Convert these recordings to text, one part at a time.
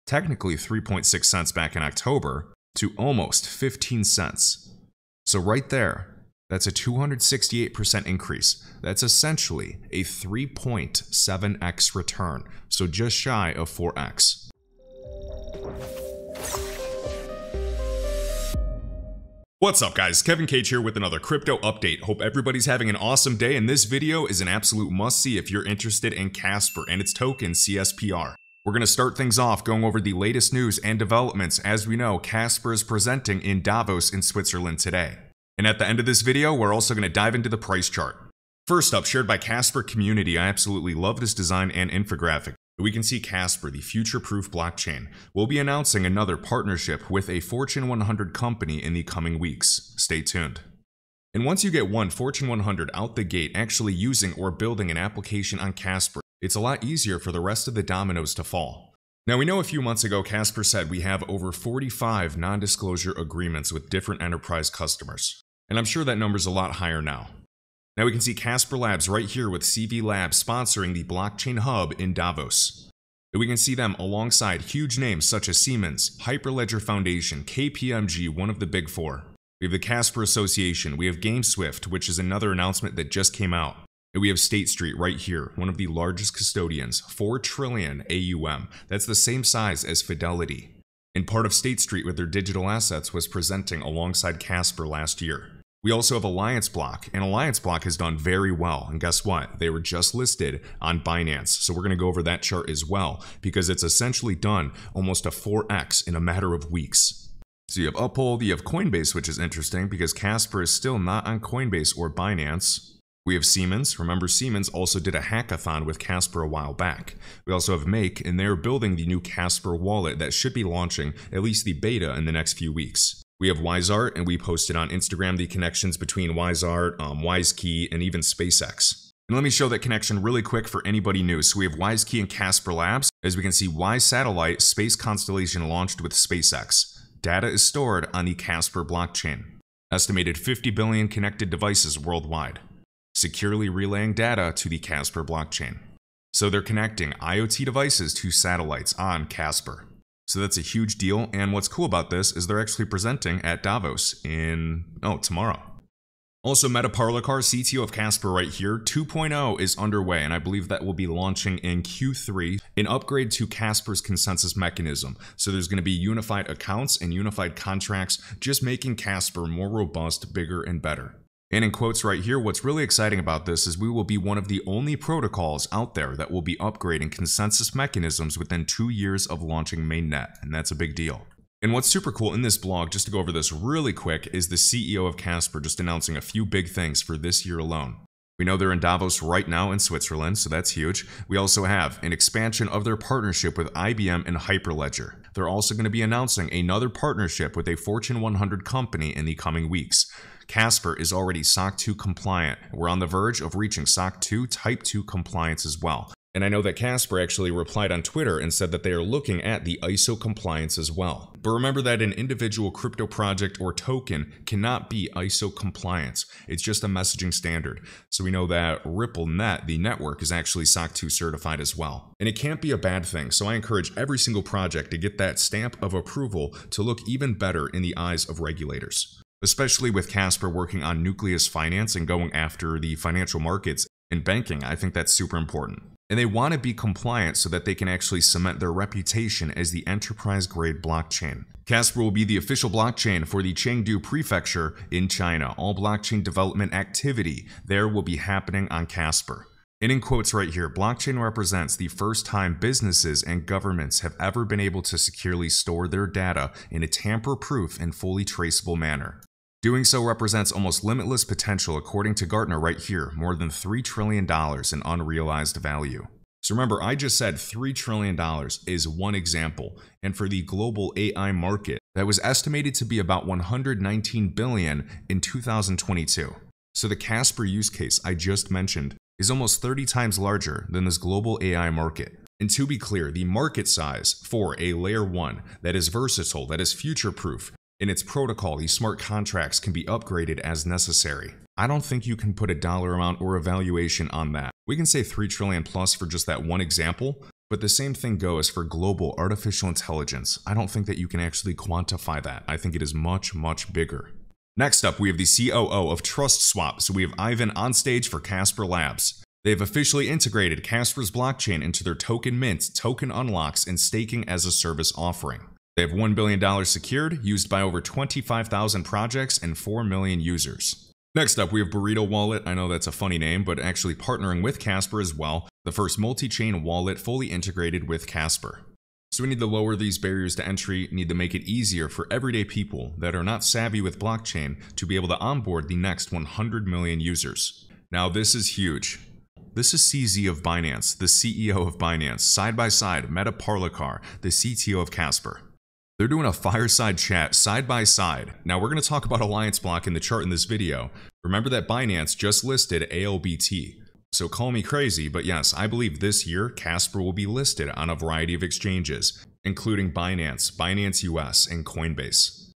technically 3.6 cents back in October, to almost 15 cents. So right there, that's a 268% increase. That's essentially a 3.7x return, so just shy of 4x. What's up guys, KEVINCAGE here with another crypto update. Hope everybody's having an awesome day, and this video is an absolute must-see if you're interested in Casper and its token CSPR. We're going to start things off going over the latest news and developments. As we know, Casper is presenting in Davos in Switzerland today. And at the end of this video, we're also going to dive into the price chart. First up, shared by Casper community, I absolutely love this design and infographic. We can see Casper, the future-proof blockchain, will be announcing another partnership with a Fortune 100 company in the coming weeks. Stay tuned. And once you get one Fortune 100 out the gate actually using or building an application on Casper, it's a lot easier for the rest of the dominoes to fall. Now, we know a few months ago, Casper said we have over 45 non-disclosure agreements with different enterprise customers. And I'm sure that number's a lot higher now. Now we can see Casper Labs right here with CV Labs sponsoring the blockchain hub in Davos. And we can see them alongside huge names such as Siemens, Hyperledger Foundation, KPMG, one of the big four. We have the Casper Association, we have GameSwift, which is another announcement that just came out. And we have State Street right here, one of the largest custodians, 4 trillion AUM. That's the same size as Fidelity. And part of State Street with their digital assets was presenting alongside Casper last year. We also have Alliance Block, and Alliance Block has done very well, and guess what? They were just listed on Binance, so we're going to go over that chart as well, because it's essentially done almost a 4x in a matter of weeks. So you have Uphold, you have Coinbase, which is interesting, because Casper is still not on Coinbase or Binance. We have Siemens. Remember, Siemens also did a hackathon with Casper a while back. We also have Make, and they're building the new Casper wallet that should be launching at least the beta in the next few weeks. We have WiseArt, and we posted on Instagram the connections between WiseArt, WiseKey, and even SpaceX. And let me show that connection really quick for anybody new. So we have WiseKey and Casper Labs. As we can see, Wise Satellite Space Constellation launched with SpaceX. Data is stored on the Casper blockchain. Estimated 50 billion connected devices worldwide. Securely relaying data to the Casper blockchain. So they're connecting IoT devices to satellites on Casper. So that's a huge deal, and what's cool about this is they're actually presenting at Davos tomorrow. Also, Meta Parlikar, CTO of Casper right here, 2.0 is underway, and I believe that will be launching in Q3, an upgrade to Casper's consensus mechanism. So there's going to be unified accounts and unified contracts, just making Casper more robust, bigger, and better. And in quotes right here, what's really exciting about this is we will be one of the only protocols out there that will be upgrading consensus mechanisms within 2 years of launching mainnet, and that's a big deal. And what's super cool in this blog, just to go over this really quick, is the CEO of Casper just announcing a few big things for this year alone. We know they're in Davos right now in Switzerland, so that's huge. We also have an expansion of their partnership with IBM and Hyperledger. They're also going to be announcing another partnership with a Fortune 100 company in the coming weeks. Casper is already SOC 2 compliant. We're on the verge of reaching SOC 2 Type 2 compliance as well. And I know that Casper actually replied on Twitter and said that they are looking at the ISO compliance as well. But remember that an individual crypto project or token cannot be ISO compliant. It's just a messaging standard. So we know that RippleNet, the network, is actually SOC 2 certified as well. And it can't be a bad thing. So I encourage every single project to get that stamp of approval to look even better in the eyes of regulators. Especially with Casper working on nucleus finance and going after the financial markets and banking, I think that's super important. And they want to be compliant so that they can actually cement their reputation as the enterprise-grade blockchain. Casper will be the official blockchain for the Chengdu Prefecture in China. All blockchain development activity there will be happening on Casper. And in quotes right here, blockchain represents the first time businesses and governments have ever been able to securely store their data in a tamper-proof and fully traceable manner. Doing so represents almost limitless potential according to Gartner right here, more than $3 trillion in unrealized value. So remember, I just said $3 trillion is one example, and for the global AI market, that was estimated to be about $119 billion in 2022. So the Casper use case I just mentioned is almost 30 times larger than this global AI market. And to be clear, the market size for a layer 1 that is versatile, that is future-proof, in its protocol, these smart contracts can be upgraded as necessary. I don't think you can put a dollar amount or a valuation on that. We can say 3 trillion plus for just that one example, But the same thing goes for global artificial intelligence. I don't think that you can actually quantify that. I think it is much, much bigger. Next up, we have the COO of TrustSwap. So we have Ivan on stage for Casper Labs. They have officially integrated Casper's blockchain into their token mint, token unlocks, and staking as a service offering. They have $1 billion secured, used by over 25,000 projects and 4 million users. Next up, we have Burrito Wallet. I know that's a funny name, but actually partnering with Casper as well. The first multi-chain wallet fully integrated with Casper. So we need to lower these barriers to entry, need to make it easier for everyday people that are not savvy with blockchain to be able to onboard the next 100 million users. Now this is huge. This is CZ of Binance, the CEO of Binance, side by side, Meta Parlikar, the CTO of Casper. They're doing a fireside chat side by side. Now we're going to talk about Alliance Block in the chart in this video. Remember that Binance just listed ALBT. So call me crazy, but yes, I believe this year Casper will be listed on a variety of exchanges, including Binance, Binance US, and Coinbase.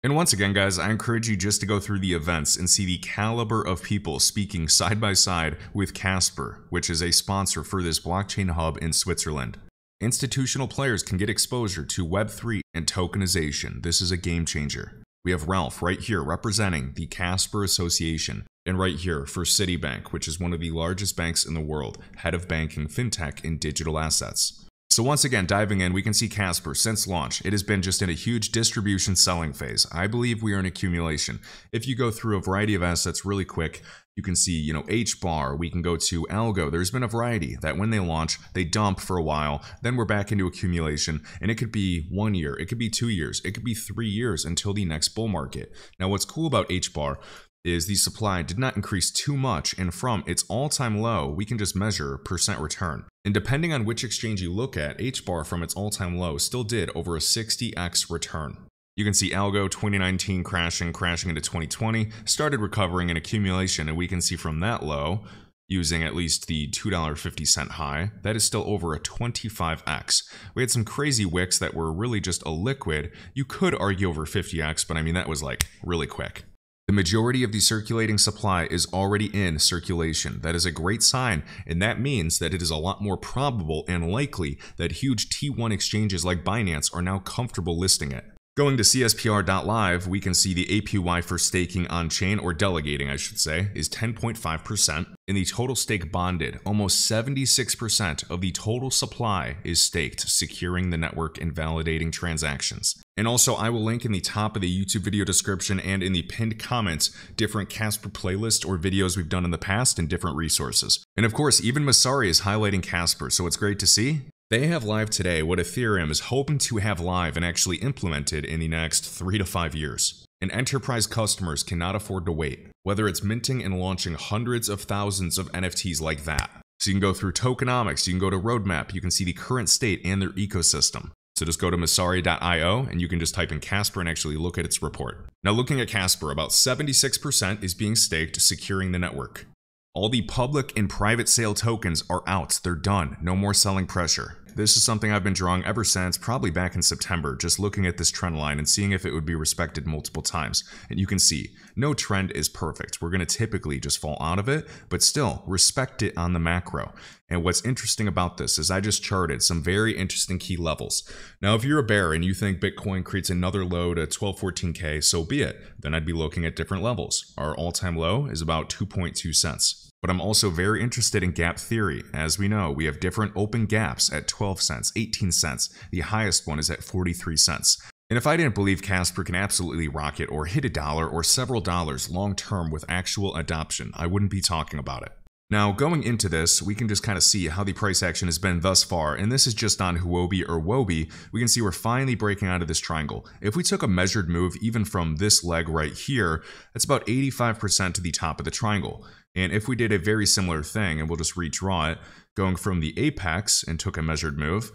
And once again, guys, I encourage you just to go through the events and see the caliber of people speaking side by side with Casper, which is a sponsor for this blockchain hub in Switzerland. Institutional players can get exposure to Web3 and tokenization. This is a game changer. We have Ralph right here representing the Casper Association, and right here for Citibank, which is one of the largest banks in the world, head of banking, fintech, and digital assets. So once again, diving in, we can see Casper since launch. It has been just in a huge distribution selling phase. I believe we are in accumulation. If you go through a variety of assets really quick, you can see, HBAR, we can go to Algo. There's been a variety that when they launch, they dump for a while, then we're back into accumulation, and it could be 1 year, it could be 2 years, it could be 3 years until the next bull market. Now, what's cool about HBAR is the supply did not increase too much, and from its all-time low, we can just measure percent return. And depending on which exchange you look at, HBAR from its all-time low still did over a 60x return. You can see Algo 2019 crashing into 2020, started recovering in accumulation, and we can see from that low, using at least the $2.50 high, that is still over a 25x. We had some crazy wicks that were really just a liquid. You could argue over 50x, but I mean, that was like really quick. The majority of the circulating supply is already in circulation. That is a great sign, and that means that it is a lot more probable and likely that huge T1 exchanges like Binance are now comfortable listing it. Going to CSPR.live, we can see the APY for staking on-chain, or delegating I should say, is 10.5%. In the total stake bonded, almost 76% of the total supply is staked, securing the network and validating transactions. And also, I will link in the top of the YouTube video description and in the pinned comments different Casper playlists or videos we've done in the past and different resources. And of course, even Masari is highlighting Casper, so it's great to see. They have live today what Ethereum is hoping to have live and actually implemented in the next 3 to 5 years. And enterprise customers cannot afford to wait, whether it's minting and launching hundreds of thousands of NFTs like that. So you can go through tokenomics, you can go to roadmap, you can see the current state and their ecosystem. So just go to Masari.io and you can just type in Casper and actually look at its report. Now looking at Casper, about 76% is being staked, securing the network. All the public and private sale tokens are out. They're done. No more selling pressure. This is something I've been drawing ever since, probably back in September, just looking at this trend line and seeing if it would be respected multiple times. And you can see, no trend is perfect. We're going to typically just fall out of it, but still respect it on the macro. And what's interesting about this is I just charted some very interesting key levels. Now, if you're a bear and you think Bitcoin creates another low to 12-14K, so be it. Then I'd be looking at different levels. Our all-time low is about 2.2 cents. But I'm also very interested in gap theory. As we know, we have different open gaps at 12 cents, 18 cents. The highest one is at 43 cents. And if I didn't believe Casper can absolutely rocket or hit $1 or several dollars long term with actual adoption, I wouldn't be talking about it. Now, going into this, we can just kind of see how the price action has been thus far, and this is just on Huobi or Wobi. We can see we're finally breaking out of this triangle. If we took a measured move even from this leg right here, that's about 85% to the top of the triangle. And if we did a very similar thing, and we'll just redraw it, going from the apex and took a measured move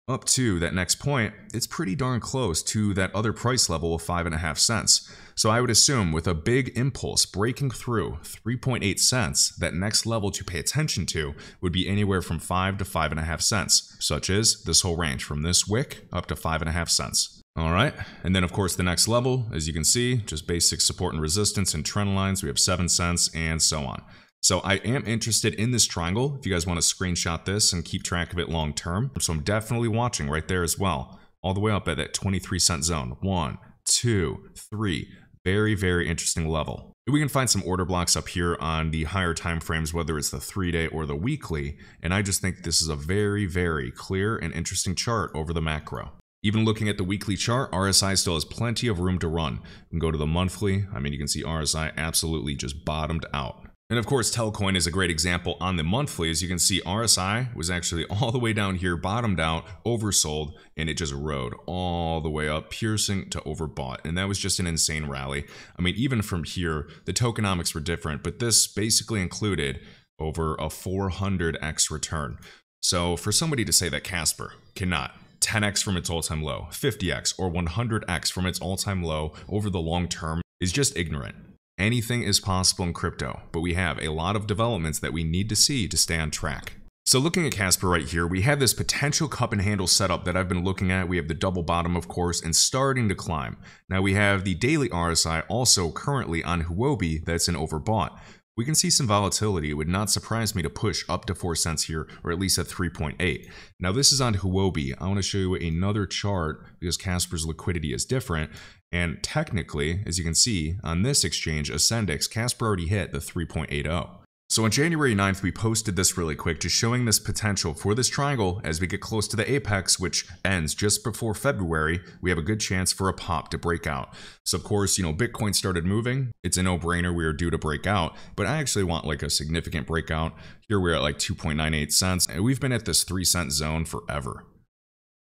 up to that next point, it's pretty darn close to that other price level of 5.5 cents. So I would assume with a big impulse breaking through 3.8 cents, that next level to pay attention to would be anywhere from 5 to 5.5 cents, such as this whole range from this wick up to 5.5 cents. All right, and then of course the next level, as you can see, just basic support and resistance and trend lines, we have 7 cents and so on. So I am interested in this triangle if you guys want to screenshot this and keep track of it long term. So I'm definitely watching right there as well, all the way up at that 23-cent zone. 1, 2, 3. Very, very interesting level. We can find some order blocks up here on the higher time frames, whether it's the 3-day or the weekly, and I just think this is a very, very clear and interesting chart over the macro. Even looking at the weekly chart, RSI still has plenty of room to run. We can go to the monthly. I mean, you can see RSI absolutely just bottomed out. And of course, Telcoin is a great example on the monthly. As you can see, RSI was actually all the way down here, bottomed out, oversold, and it just rode all the way up, piercing to overbought. And that was just an insane rally. I mean, even from here, the tokenomics were different, but this basically included over a 400x return. So for somebody to say that Casper cannot 10x from its all-time low, 50x, or 100x from its all-time low over the long term is just ignorant. Anything is possible in crypto, but we have a lot of developments that we need to see to stay on track. So looking at Casper right here, we have this potential cup and handle setup that I've been looking at. We have the double bottom, of course, and starting to climb. Now we have the daily RSI also currently on Huobi that's an overbought. We can see some volatility. It would not surprise me to push up to 4 cents here, or at least at 3.8. Now this is on Huobi. I want to show you another chart because Casper's liquidity is different. And technically, as you can see on this exchange, Ascendix, Casper already hit the 3.80. So on January 9th, we posted this really quick, just showing this potential for this triangle as we get close to the apex, which ends just before February. We have a good chance for a pop to break out. So of course, Bitcoin started moving. It's a no-brainer. We are due to break out, but I actually want like a significant breakout. Here we're at like 2.98 cents, and we've been at this 3-cent zone forever.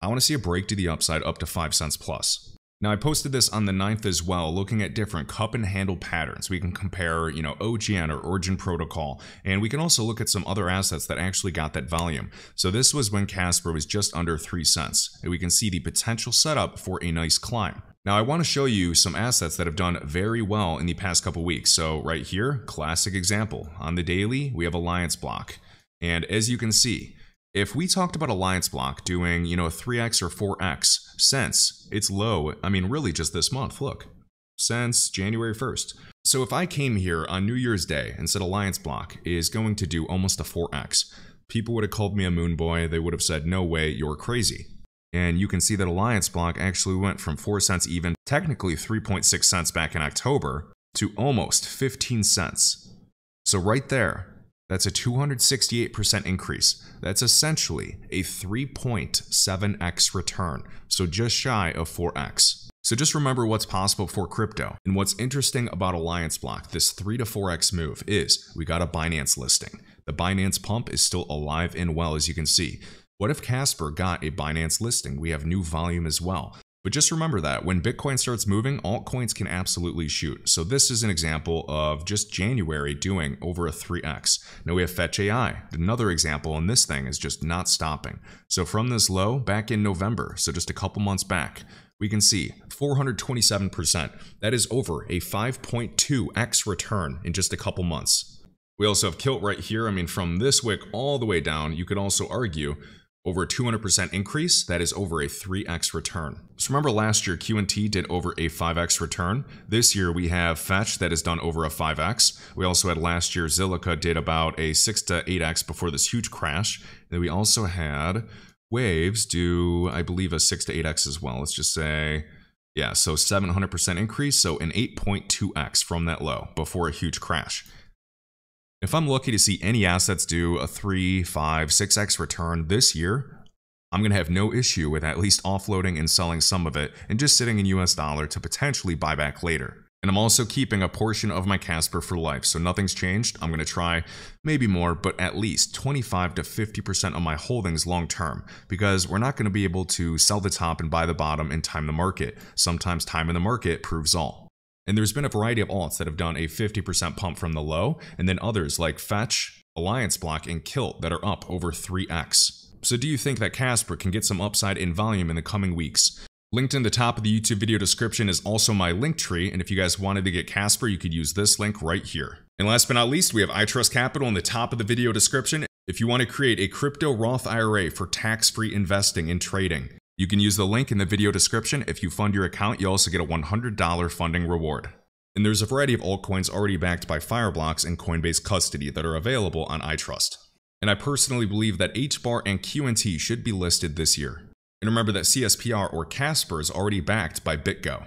I want to see a break to the upside up to 5 cents plus. Now I posted this on the 9th as well, looking at different cup and handle patterns. We can compare, OGN or Origin Protocol, and we can also look at some other assets that actually got that volume. So this was when Casper was just under 3 cents, and we can see the potential setup for a nice climb. Now I want to show you some assets that have done very well in the past couple weeks. So right here, classic example. On the daily, we have Alliance Block. And as you can see, if we talked about Alliance Block doing, 3x or 4x since its low, I mean, really just this month, look, since January 1st. So if I came here on New Year's Day and said Alliance Block is going to do almost a 4x, people would have called me a moon boy. They would have said, no way, you're crazy. And you can see that Alliance Block actually went from 4 cents even, technically 3.6 cents back in October, to almost 15 cents. So right there, that's a 268% increase. That's essentially a 3.7x return, so just shy of 4x. So just remember what's possible for crypto. And what's interesting about Alliance Block, this 3 to 4x move, is we got a Binance listing. The Binance pump is still alive and well, as you can see. What if Casper got a Binance listing? We have new volume as well. But just remember that when Bitcoin starts moving, altcoins can absolutely shoot. So this is an example of just January doing over a 3x. Now we have Fetch AI, another example, and this thing is just not stopping. So from this low back in November, so just a couple months back, we can see 427%. That is over a 5.2x return in just a couple months. We also have Kilt right here. I mean, from this wick all the way down, you could also argue over a 200% increase, that is over a 3x return. So remember last year, Q&T did over a 5x return. This year we have Fetch that has done over a 5x. We also had last year, Zilliqa did about a 6 to 8x before this huge crash. Then we also had Waves do, I believe, a 6 to 8x as well. Let's just say, yeah, so 700% increase, so an 8.2x from that low before a huge crash. If I'm lucky to see any assets do a 3, 5, 6x return this year, I'm going to have no issue with at least offloading and selling some of it and just sitting in US dollar to potentially buy back later. And I'm also keeping a portion of my Casper for life, so nothing's changed. I'm going to try maybe more, but at least 25 to 50% of my holdings long term, because we're not going to be able to sell the top and buy the bottom and time the market. Sometimes time in the market proves all. And there's been a variety of alts that have done a 50% pump from the low, and then others like Fetch, Alliance Block, and Kilt that are up over 3x. So do you think that Casper can get some upside in volume in the coming weeks? Linked in the top of the YouTube video description is also my LinkTree, and if you guys wanted to get Casper, you could use this link right here. And last but not least, we have iTrustCapital in the top of the video description. If you want to create a crypto Roth IRA for tax-free investing and trading, you can use the link in the video description. If you fund your account, you also get a $100 funding reward. And there's a variety of altcoins already backed by Fireblocks and Coinbase custody that are available on iTrust. And I personally believe that HBAR and QNT should be listed this year. And remember that CSPR or Casper is already backed by BitGo,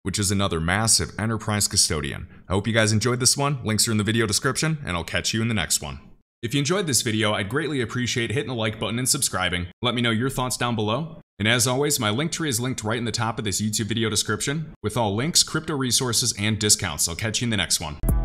which is another massive enterprise custodian. I hope you guys enjoyed this one. Links are in the video description, and I'll catch you in the next one. If you enjoyed this video, I'd greatly appreciate hitting the like button and subscribing. Let me know your thoughts down below. And as always, my LinkTree is linked right in the top of this YouTube video description with all links, crypto resources, and discounts. I'll catch you in the next one.